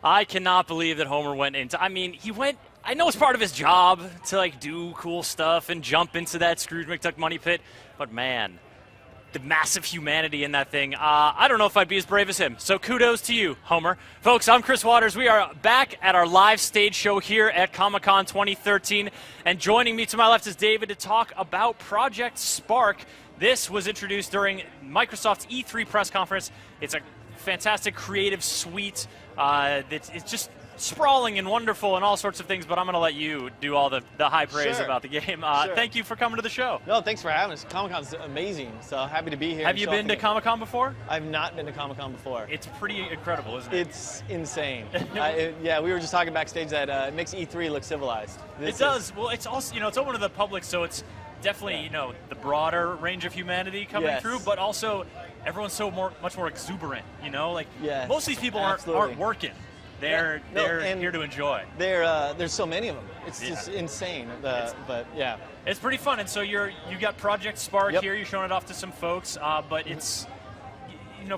I cannot believe that Homer went into. I mean, he went. I know it's part of his job to like do cool stuff and jump into that Scrooge McDuck money pit, but man, the massive humanity in that thing. I don't know if I'd be as brave as him. So kudos to you, Homer. Folks, I'm Chris Waters. We are back at our live stage show here at Comic-Con 2013, and joining me to my left is David to talk about Project Spark. This was introduced during Microsoft's E3 press conference. It's a fantastic creative suite. It's just sprawling and wonderful and all sorts of things, but I'm going to let you do all the high praise about the game. Thank you for coming to the show. No, thanks for having us. Comic-Con's amazing, so happy to be here. Have you been to Comic-Con before? I've not been to Comic-Con before. It's pretty incredible, isn't it? It's insane. Yeah, we were just talking backstage that it makes E3 look civilized. It does. Well, it's also, it's open to the public, so it's definitely, the broader range of humanity coming through, but also everyone's much more exuberant, most of these people aren't working. They're here to enjoy. There's so many of them. It's just insane. But yeah, it's pretty fun. And so you got Project Spark here. You're showing it off to some folks. But it's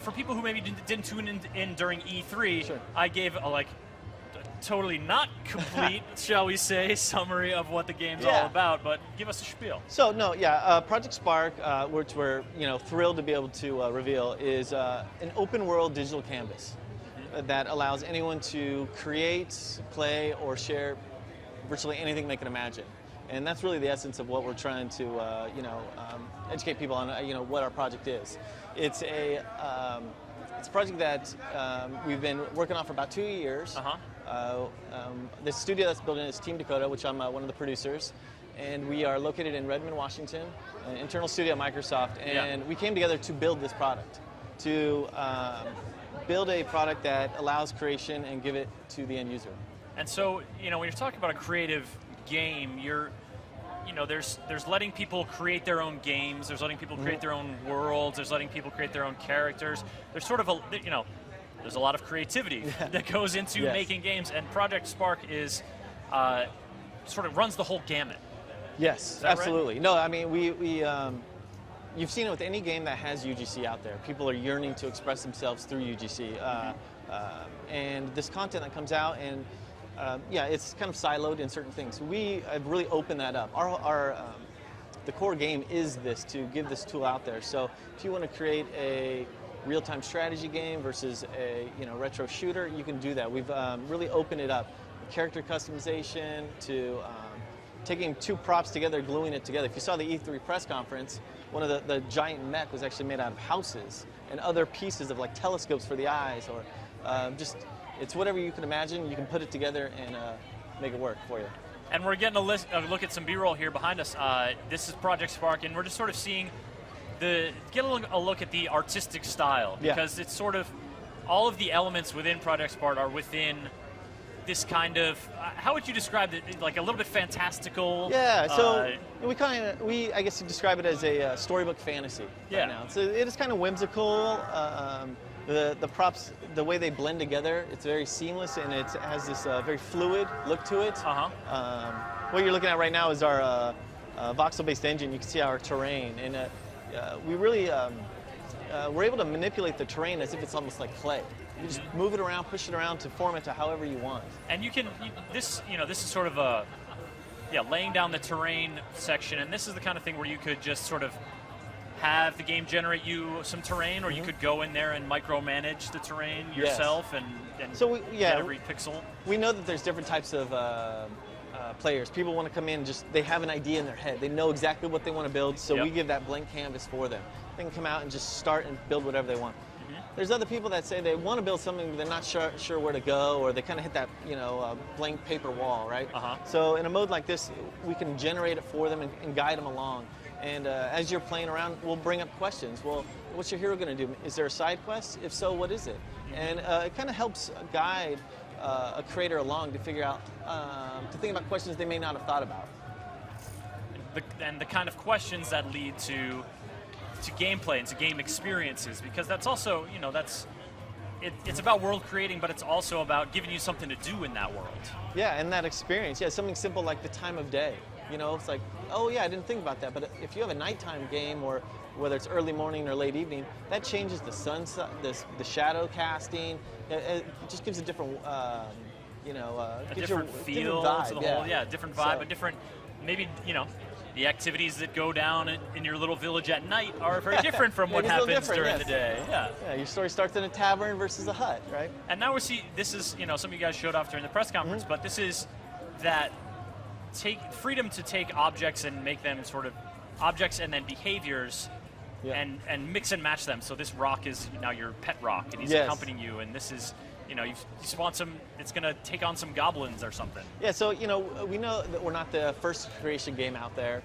for people who maybe didn't tune in during E3, I gave a totally not complete, shall we say, summary of what the game's all about. But give us a spiel. So Project Spark, which we're thrilled to be able to reveal, is an open world digital canvas that allows anyone to create, play, or share virtually anything they can imagine. And that's really the essence of what we're trying to, educate people on, what our project is. It's a project that we've been working on for about 2 years. The studio that's building is Team Dakota, which I'm one of the producers. And we are located in Redmond, Washington, an internal studio at Microsoft. And we came together to build this product, to build a product that allows creation and give it to the end user. And so, when you're talking about a creative game, there's letting people create their own games, there's letting people create their own worlds, there's letting people create their own characters. There's sort of there's a lot of creativity that goes into making games, and Project Spark is sort of runs the whole gamut. Yes, absolutely. Right? No, I mean, we you've seen it with any game that has UGC out there. People are yearning to express themselves through UGC. And this content that comes out, and it's kind of siloed in certain things. We have really opened that up. The core game is this, to give this tool out there. So if you want to create a real-time strategy game versus a retro shooter, you can do that. We've really opened it up. Character customization to taking two props together, gluing it together. If you saw the E3 press conference, one of the giant mech was actually made out of houses and other pieces of telescopes for the eyes, or it's whatever you can imagine. You can put it together and make it work for you. And we're getting a look at some B-roll here behind us. This is Project Spark, and we're just sort of seeing a look at the artistic style, because it's sort of all of the elements within Project Spark are within this kind of, how would you describe it? Like a little bit fantastical? Yeah, so I guess you describe it as a storybook fantasy right now. So it is kind of whimsical. The props, the way they blend together, it's very seamless, and it has this very fluid look to it. What you're looking at right now is our voxel-based engine. You can see our terrain, and we really we're able to manipulate the terrain as if it's almost like clay. You just move it around, push it around to form it to however you want. And this is sort of laying down the terrain section, and this is the kind of thing where you could just sort of have the game generate you some terrain, or you could go in there and micromanage the terrain yourself and so get every pixel. We know that there's different types of players. People want to come in, they have an idea in their head. They know exactly what they want to build, so we give that blank canvas for them. They can come out and just start and build whatever they want. There's other people that say they want to build something, but they're not sure where to go, or they kind of hit that blank paper wall, right? So in a mode like this, we can generate it for them and guide them along. And as you're playing around, we'll bring up questions. Well, what's your hero going to do? Is there a side quest? If so, what is it? And it kind of helps guide a creator along to figure out, to think about questions they may not have thought about. And the kind of questions that lead to gameplay and to game experiences, because that's also, it's about world creating, but it's also about giving you something to do in that world. Yeah, and that experience. Yeah, something simple like the time of day. It's like, oh yeah, I didn't think about that. But if you have a nighttime game, or whether it's early morning or late evening, that changes the sunset, the shadow casting. It just gives a different, a gives you different feel different vibe, to the whole, different vibe, So- a different, maybe, the activities that go down in your little village at night are very different from what Maybe it's a little happens during different, the day. Yeah. Yeah, your story starts in a tavern versus a hut, right? And now this is, some of you guys showed off during the press conference, but this is that freedom to take objects and make them sort of objects and then behaviors and mix and match them. So this rock is now your pet rock, and he's accompanying you, and this is, you spawn it's going to take on some goblins or something. Yeah, so, we know that we're not the first creation game out there,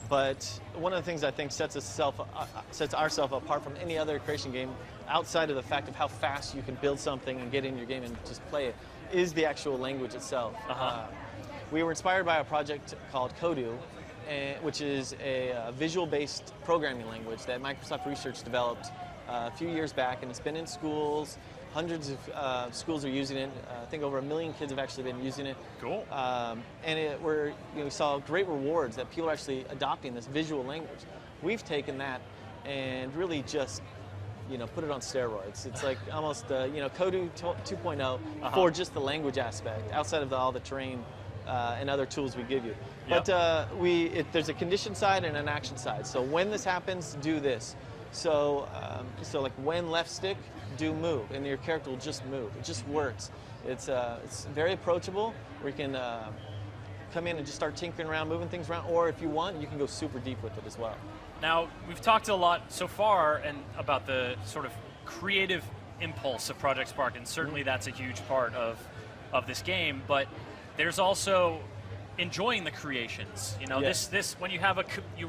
but one of the things I think sets ourselves apart from any other creation game, outside of the fact of how fast you can build something and get in your game and just play it, is the actual language itself. We were inspired by a project called Kodu, which is a visual-based programming language that Microsoft Research developed a few years back, and it's been in schools. Hundreds of schools are using it. I think over 1 million kids have actually been using it. Cool. And we saw great rewards that people are actually adopting this visual language. We've taken that and really just, put it on steroids. It's like almost, Kodu 2.0 for just the language aspect, outside of all the terrain and other tools we give you. Yep. But there's a condition side and an action side. So when this happens, do this. So like when left stick, do move, and your character will just move. It just works. It's very approachable, where you can come in and just start tinkering around, moving things around, or if you want, you can go super deep with it as well. Now, we've talked a lot so far and about the sort of creative impulse of Project Spark, and certainly that's a huge part of this game, but there's also enjoying the creations. This when you have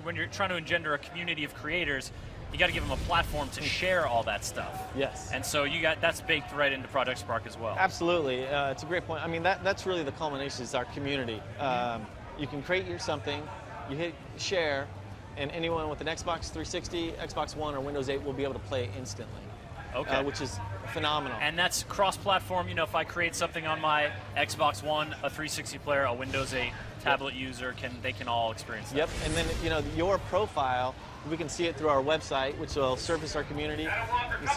when you're trying to engender a community of creators, you got to give them a platform to share all that stuff. Yes. And so that's baked right into Project Spark as well. Absolutely. It's a great point. I mean, that's really the culmination, is our community. You can create something, you hit share, and anyone with an Xbox 360, Xbox One, or Windows 8 will be able to play it instantly. Okay. Which is phenomenal. And that's cross-platform. If I create something on my Xbox One, a 360 player, a Windows 8 tablet user, they can all experience that. Yep. And then your profile, we can see it through our website, which will surface our community. You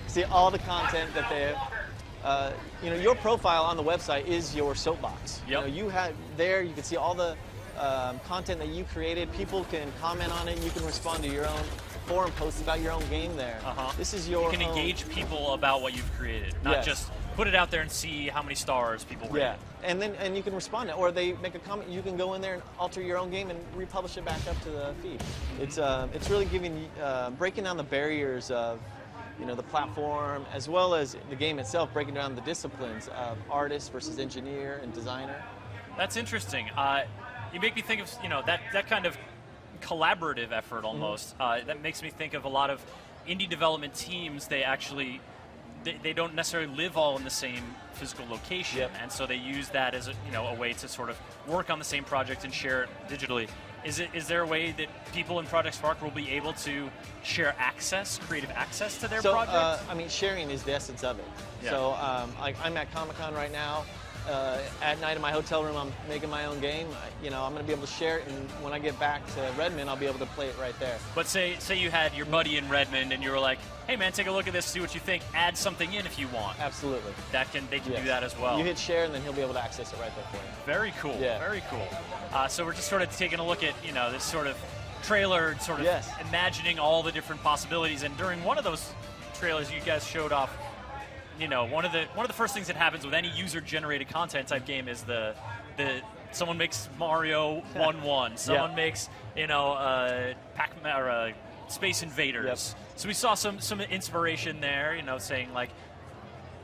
see all the content that they have. Your profile on the website is your soapbox. Yep. You can see all the content that you created. People can comment on it. You can respond to your own forum posts about your own game there. This is your You can engage people about what you've created, not just put it out there and see how many stars people rate. Yeah, and you can respond to it, or they make a comment. You can go in there and alter your own game and republish it back up to the feed. It's really breaking down the barriers of the platform, as well as the game itself, breaking down the disciplines of artist versus engineer and designer. That's interesting. You make me think of that kind of collaborative effort almost. That makes me think of a lot of indie development teams. They don't necessarily live all in the same physical location, and so they use that as a way to sort of work on the same project and share it digitally. Is there a way that people in Project Spark will be able to share creative access to their project? Sharing is the essence of it. Yeah. So I'm at Comic-Con right now. At night in my hotel room, I'm making my own game. I'm going to be able to share it, and when I get back to Redmond, I'll be able to play it right there. But say you had your buddy in Redmond, and you were like, "Hey man, take a look at this, see what you think. Add something in if you want." Absolutely. They can do that as well. You hit share, and then he'll be able to access it right there for you. Very cool. Yeah. Very cool. So we're just sort of taking a look at this sort of trailer, sort of imagining all the different possibilities. And during one of those trailers, you guys showed off. One of the first things that happens with any user-generated content type game is someone makes Mario 1-1, someone makes Pac-Man or Space Invaders. So we saw some inspiration there, saying like,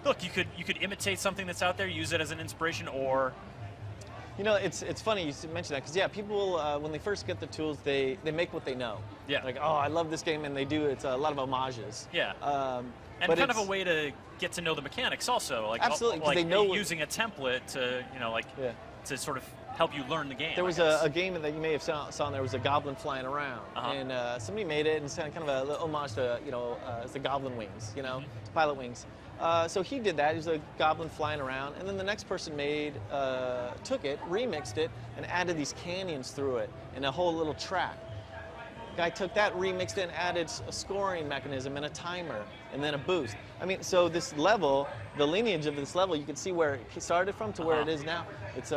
look, you could imitate something that's out there, use it as an inspiration, or it's funny you mention that, because people when they first get the tools, they make what they know. Yeah. Like, oh, I love this game, and they do. It's a lot of homages. Yeah. And but kind of a way to get to know the mechanics also, like absolutely, like they know using a template to to sort of help you learn the game. There was a game that you may have saw. There was a goblin flying around, and somebody made it and it's kind of a little homage to it's the goblin wings, pilot wings. So he did that. He was a goblin flying around, and then the next person took it, remixed it, and added these canyons through it and a whole little track. Guy took that, remixed it, and added a scoring mechanism and a timer, and then a boost. I mean, so this level, the lineage of this level, you can see where it started from to where it is now. It's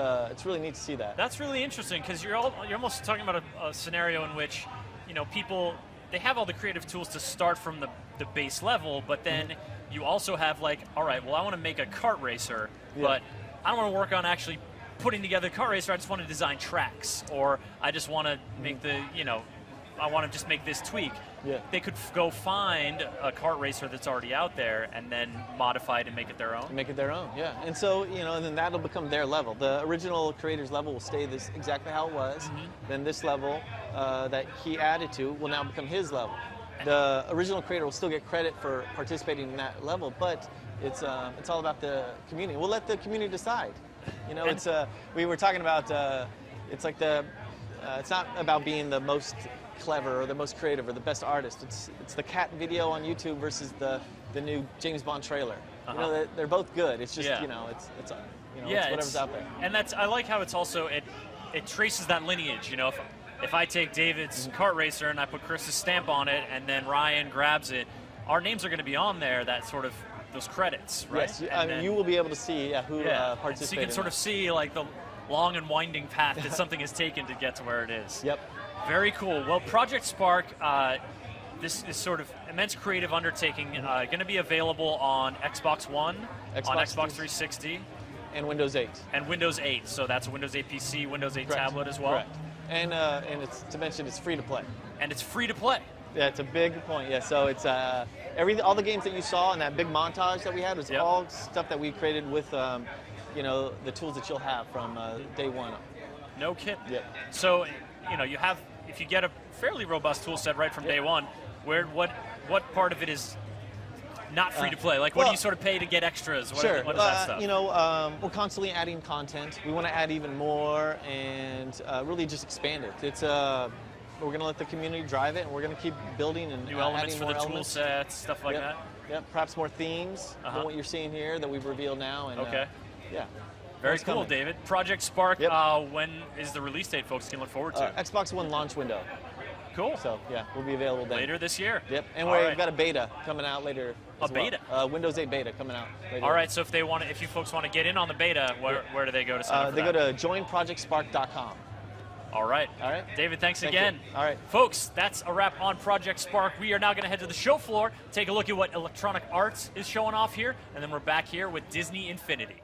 really neat to see that. That's really interesting, because you're almost talking about a scenario in which, you know, people, they have all the creative tools to start from the base level, but then you also have like, all right, well, I want to make a kart racer, but I don't want to work on actually putting together a kart racer. I just want to design tracks, or I just want to make the, you know, I want to just make this tweak. They could go find a kart racer that's already out there and then modify it and make it their own. Make it their own, yeah. And so, you know, and then that'll become their level. The original creator's level will stay this exactly how it was. Then this level that he added to will now become his level. The original creator will still get credit for participating in that level, but it's all about the community. We'll let the community decide. You know, it's we were talking about it's like it's not about being the most clever or the most creative or the best artist. It's the cat video on YouTube versus the new James Bond trailer. You know, they're both good. It's just you know, it's whatever's out there. And I like how it's also it traces that lineage. You know, if I take David's kart racer and I put Chris's stamp on it, and then Ryan grabs it, our names are going to be on there. That sort of those credits, right? Yes, I mean, you will be able to see who participated. So you can sort of see like the long and winding path that something has taken to get to where it is. Yep. Very cool. Well, Project Spark, this is sort of immense creative undertaking, going to be available on Xbox One, on Xbox 360. And Windows 8. And Windows 8. So that's a Windows 8 PC, Windows 8 Correct. tablet as well. Correct. And it's to mention it's free to play. And it's free to play. Yeah, it's a big point. Yeah, so it's all the games that you saw in that big montage that we had was all stuff that we created with you know, the tools that you'll have from day one. No kidding. Yep. So, you know, if you get a fairly robust tool set right from day one, what part of it is not free to play? Like, what do you sort of pay to get extras? What is that stuff? You know, we're constantly adding content. We want to add even more and really just expand it. It's we're going to let the community drive it, and we're going to keep building and new elements for the tool sets, stuff like that. Yep, perhaps more themes than what you're seeing here that we've revealed now. And, yeah. Very cool, David. Project Spark, when is the release date folks can look forward to? Xbox One launch window. Cool. So, yeah, we'll be available then. Later this year. Yep, and we've got a beta coming out later as well. Beta? Windows 8 beta coming out later. All right, so if you folks want to get in on the beta, where do they go to sign up for that? They go to joinprojectspark.com. All right. David, thanks again. All right. Folks, that's a wrap on Project Spark. We are now going to head to the show floor, take a look at what Electronic Arts is showing off here, and then we're back here with Disney Infinity.